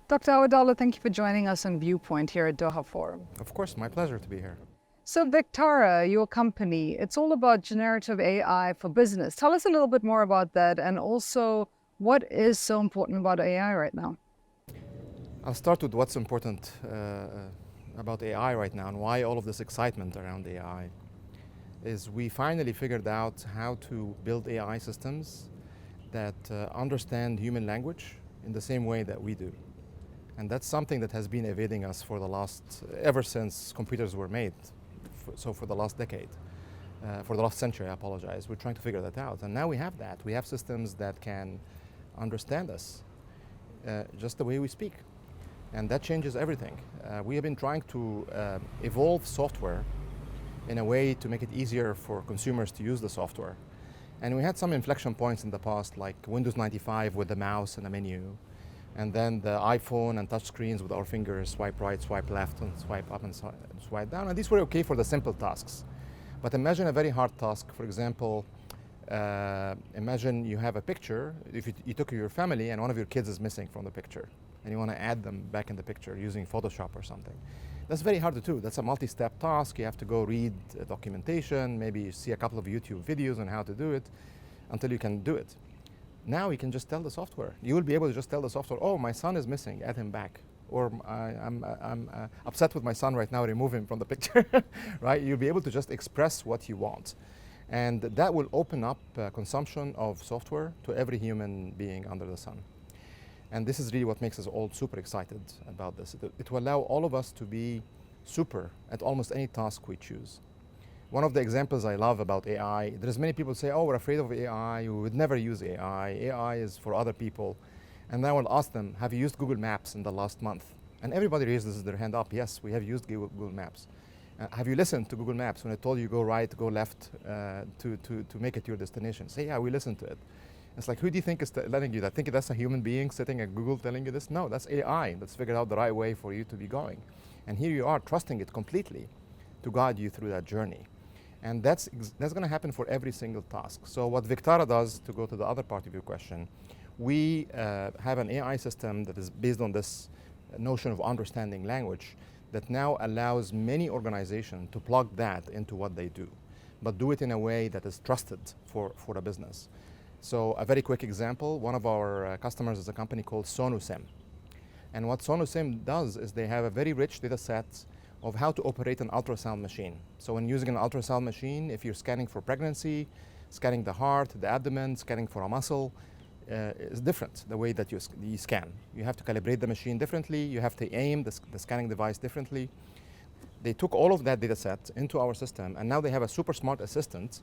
Dr. Awadallah, thank you for joining us on ViewPoint here at Doha Forum. Of course, my pleasure to be here. So Vectara, your company, it's all about generative AI for business. Tell us a little bit more about that, and also what is so important about AI right now? I'll start with what's important about AI right now and why all of this excitement around AI is we finally figured out how to build AI systems that understand human language in the same way that we do. And that's something that has been evading us for the last, ever since computers were made. So for the last decade, for the last century, I apologize. We're trying to figure that out. And now we have that. We have systems that can understand us just the way we speak. And that changes everything. We have been trying to evolve software in a way to make it easier for consumers to use the software. And we had some inflection points in the past, like Windows 95 with the mouse and a menu, and then the iPhone and touch screens with our fingers, swipe right, swipe left, and swipe up and swipe down. And these were okay for the simple tasks. But imagine a very hard task. For example, imagine you have a picture. If you took your family and one of your kids is missing from the picture, and you want to add them back in the picture using Photoshop or something. That's very hard to do. That's a multi-step task. You have to go read documentation, maybe you see a couple of YouTube videos on how to do it until you can do it. Now you can just tell the software. You will be able to just tell the software, oh, my son is missing, add him back. Or I'm upset with my son right now, remove him from the picture, right? You'll be able to just express what you want. And that will open up consumption of software to every human being under the sun. And this is really what makes us all super excited about this. It will allow all of us to be super at almost any task we choose. One of the examples I love about AI, there's many people say, oh, we're afraid of AI, we would never use AI, AI is for other people. And then I will ask them, have you used Google Maps in the last month? And everybody raises their hand up, yes, we have used Google Maps. Have you listened to Google Maps when I told you go right, go left to make it your destination? Say, yeah, we listened to it. It's like, who do you think is letting you that? Think that's a human being sitting at Google telling you this? No, that's AI that's figured out the right way for you to be going. And here you are trusting it completely to guide you through that journey. And that's going to happen for every single task. So what Vectara does, to go to the other part of your question, we have an AI system that is based on this notion of understanding language that now allows many organizations to plug that into what they do, but do it in a way that is trusted for a business. So a very quick example, one of our customers is a company called SonuSim. And what SonuSim does is they have a very rich data set of how to operate an ultrasound machine. So when using an ultrasound machine, if you're scanning for pregnancy, scanning the heart, the abdomen, scanning for a muscle, is different the way that you scan. You have to calibrate the machine differently, you have to aim the scanning device differently. They took all of that data set into our system, and now they have a super smart assistant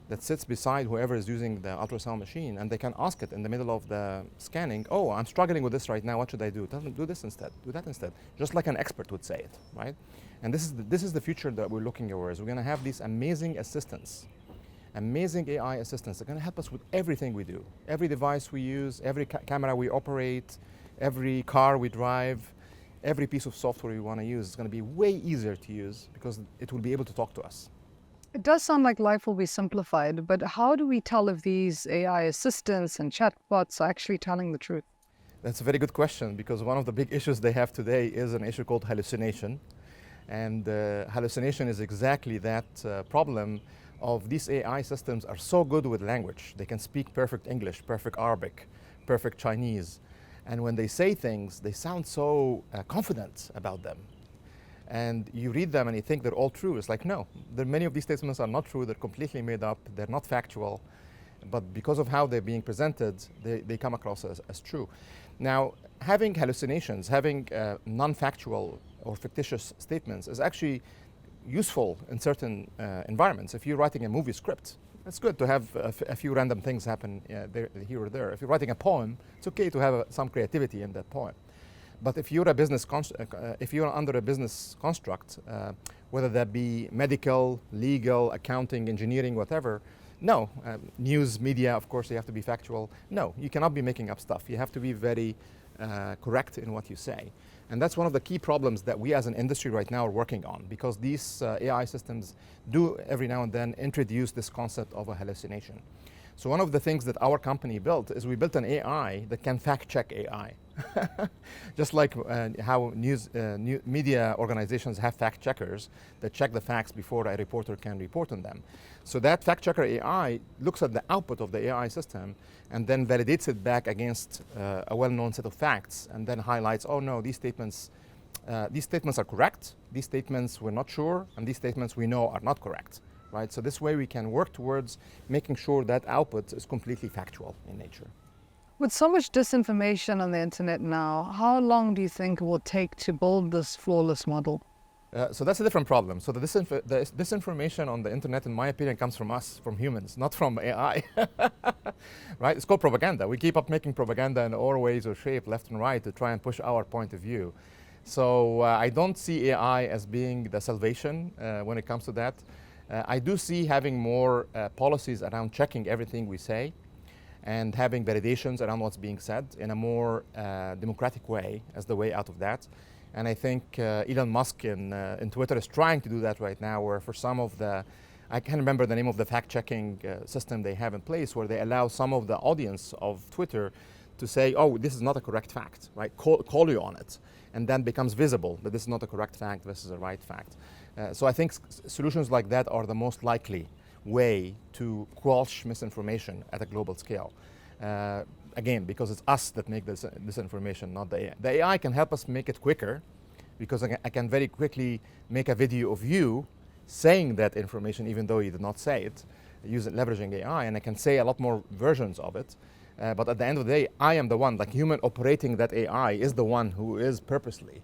that sits beside whoever is using the ultrasound machine, and they can ask it in the middle of the scanning, oh, I'm struggling with this right now, what should I do? Tell them, do this instead, do that instead, just like an expert would say it, right? And this is the future that we're looking towards. We're going to have these amazing assistants, amazing AI assistants that are going to help us with everything we do. Every device we use, every camera we operate, every car we drive, every piece of software we want to use is going to be way easier to use because it will be able to talk to us. It does sound like life will be simplified, but how do we tell if these AI assistants and chatbots are actually telling the truth? That's a very good question, because one of the big issues they have today is an issue called hallucination. And hallucination is exactly that problem of these AI systems are so good with language. They can speak perfect English, perfect Arabic, perfect Chinese. And when they say things, they sound so confident about them. And you read them and you think they're all true. It's like, no, many of these statements are not true. They're completely made up. They're not factual. But because of how they're being presented, they come across as true. Now, having hallucinations, having non-factual or fictitious statements is actually useful in certain environments. If you're writing a movie script, it's good to have a few random things happen here or there. If you're writing a poem, it's okay to have some creativity in that poem. But if you're if you're under a business construct, whether that be medical, legal, accounting, engineering, whatever, no. News, media, of course, you have to be factual. No, you cannot be making up stuff. You have to be very correct in what you say. And that's one of the key problems that we as an industry right now are working on, because these AI systems do every now and then introduce this concept of a hallucination. So one of the things that our company built is we built an AI that can fact check AI. Just like how media organizations have fact checkers that check the facts before a reporter can report on them. So that fact checker AI looks at the output of the AI system and then validates it back against a well-known set of facts and then highlights, oh no, these statements are correct, these statements we're not sure, and these statements we know are not correct. Right? So this way we can work towards making sure that output is completely factual in nature. With so much disinformation on the internet now, how long do you think it will take to build this flawless model? So that's a different problem. So the disinformation on the internet, in my opinion, comes from us, from humans, not from AI. Right? It's called propaganda. We keep up making propaganda in all ways or shape, left and right, to try and push our point of view. So I don't see AI as being the salvation when it comes to that. I do see having more policies around checking everything we say and having validations around what's being said in a more democratic way as the way out of that. And I think Elon Musk in Twitter is trying to do that right now, where for some of the, I can't remember the name of the fact-checking system they have in place, where they allow some of the audience of Twitter to say, oh, this is not a correct fact, right? Call you on it. And then becomes visible that this is not a correct fact, this is a right fact. So I think solutions like that are the most likely way to quash misinformation at a global scale. Again, because it's us that make this information, not the AI. The AI can help us make it quicker, because I can very quickly make a video of you saying that information even though you did not say it, leveraging AI, and I can say a lot more versions of it. But at the end of the day, I am the one, like human operating that AI is the one who is purposely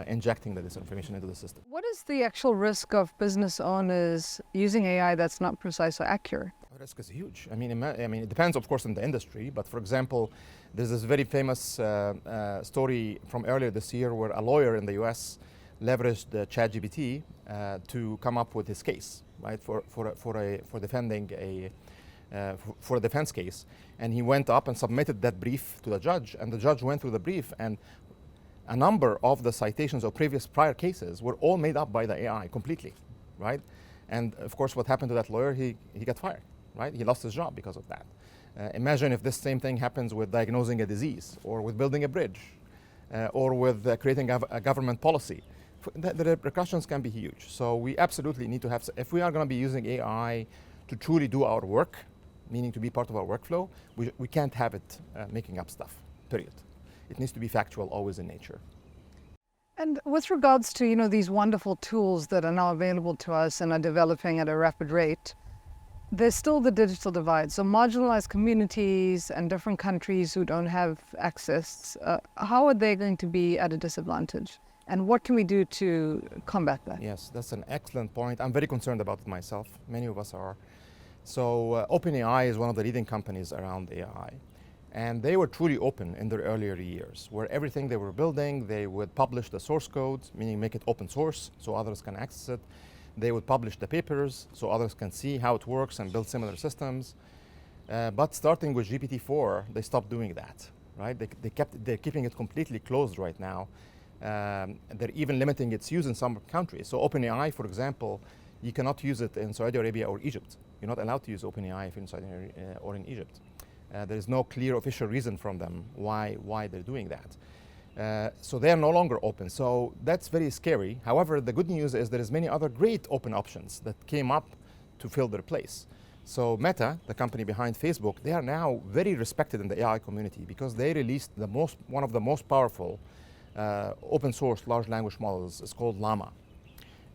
injecting the disinformation into the system. What is the actual risk of business owners using AI that's not precise or accurate? The risk is huge. I mean, it depends, of course, on the industry. But for example, there's this very famous story from earlier this year where a lawyer in the U.S. leveraged ChatGPT to come up with his case, right, for defending for a defense case. And he went up and submitted that brief to the judge, and the judge went through the brief, and a number of the citations of prior cases were all made up by the AI completely, right? And of course, what happened to that lawyer, he got fired, right? He lost his job because of that. Imagine if this same thing happens with diagnosing a disease, or with building a bridge, or with creating a government policy. The repercussions can be huge. So we absolutely need to have, if we are going to be using AI to truly do our work, meaning to be part of our workflow, we can't have it making up stuff, period. It needs to be factual always in nature. And with regards to, these wonderful tools that are now available to us and are developing at a rapid rate, there's still the digital divide. So marginalized communities and different countries who don't have access, how are they going to be at a disadvantage? And what can we do to combat that? Yes, that's an excellent point. I'm very concerned about it myself. Many of us are. So OpenAI is one of the leading companies around AI. And they were truly open in their earlier years, where everything they were building, they would publish the source code, meaning make it open source so others can access it. They would publish the papers so others can see how it works and build similar systems. But starting with GPT-4, they stopped doing that, right? They're keeping it completely closed right now. They're even limiting its use in some countries. So OpenAI, for example, you cannot use it in Saudi Arabia or Egypt. You're not allowed to use OpenAI if you're in Saudi Arabia or in Egypt. There is no clear official reason from them why they're doing that. So they are no longer open. So that's very scary. However, the good news is there is many other great open options that came up to fill their place. So Meta, the company behind Facebook, they are now very respected in the AI community because they released one of the most powerful open source large language models. It's called Llama.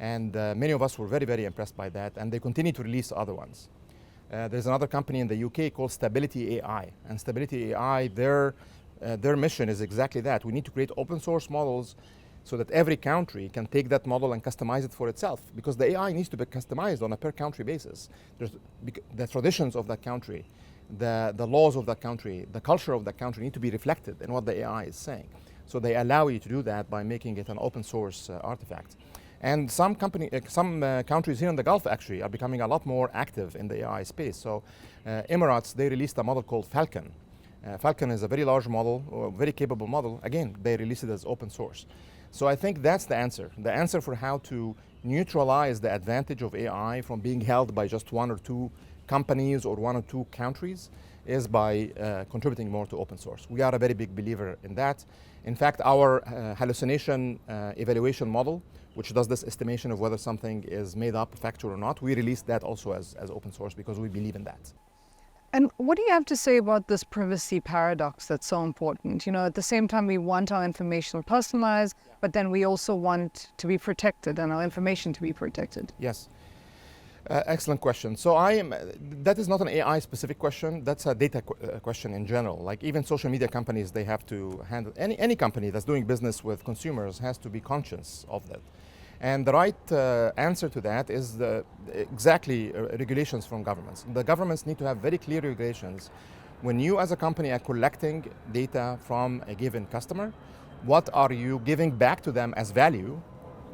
And many of us were very, very impressed by that, and they continue to release other ones. There's another company in the UK called Stability AI. And Stability AI, their mission is exactly that. We need to create open source models so that every country can take that model and customize it for itself. Because the AI needs to be customized on a per country basis. The traditions of that country, the laws of that country, the culture of that country need to be reflected in what the AI is saying. So they allow you to do that by making it an open source artifact. And some countries here in the Gulf actually are becoming a lot more active in the AI space. So Emirates, they released a model called Falcon. Falcon is a very large model, or very capable model. Again, they released it as open source. So I think that's the answer. The answer for how to neutralize the advantage of AI from being held by just one or two companies or one or two countries is by contributing more to open source. We are a very big believer in that. In fact, our hallucination evaluation model, which does this estimation of whether something is made up, factual or not, we released that also as open source because we believe in that. And what do you have to say about this privacy paradox that's so important? You know, at the same time, we want our information personalized, but then we also want to be protected and our information to be protected. Yes. Excellent question. So that is not an AI specific question, that's a data question in general. Like even social media companies, they have to handle, any company that's doing business with consumers has to be conscious of that. And the right answer to that is exactly regulations from governments. The governments need to have very clear regulations. When you as a company are collecting data from a given customer, what are you giving back to them as value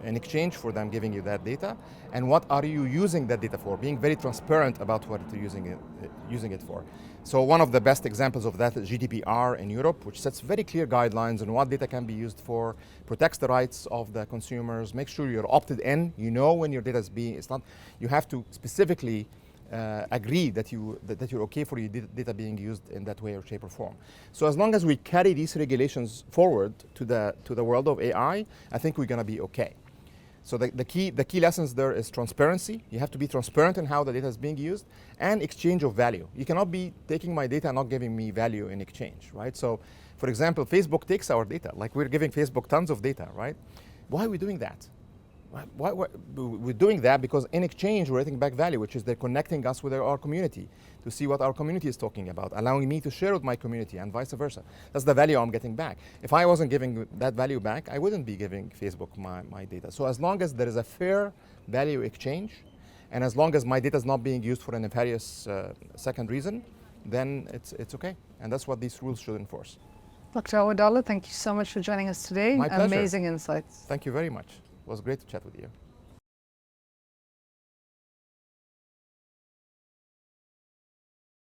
in exchange for them giving you that data, and what are you using that data for? Being very transparent about what you're using it for. So one of the best examples of that is GDPR in Europe, which sets very clear guidelines on what data can be used for, protects the rights of the consumers, make sure you're opted in, you know when your data is it's not, you have to specifically agree that you're okay for your data being used in that way or shape or form. So as long as we carry these regulations forward to the world of AI, I think we're going to be okay. So the key lessons there is transparency. You have to be transparent in how the data is being used, and exchange of value. You cannot be taking my data and not giving me value in exchange, right? So, for example, Facebook takes our data. Like we're giving Facebook tons of data, right? Why are we doing that? Why we're doing that because in exchange we're getting back value, which is they're connecting us with our community to see what our community is talking about, allowing me to share with my community and vice versa. That's the value I'm getting back. If I wasn't giving that value back, I wouldn't be giving Facebook my data. So as long as there is a fair value exchange, and as long as my data is not being used for a nefarious second reason, then it's okay. And that's what these rules should enforce. Dr. Awadallah, thank you so much for joining us today. My pleasure. Amazing insights. Thank you very much. It was great to chat with you.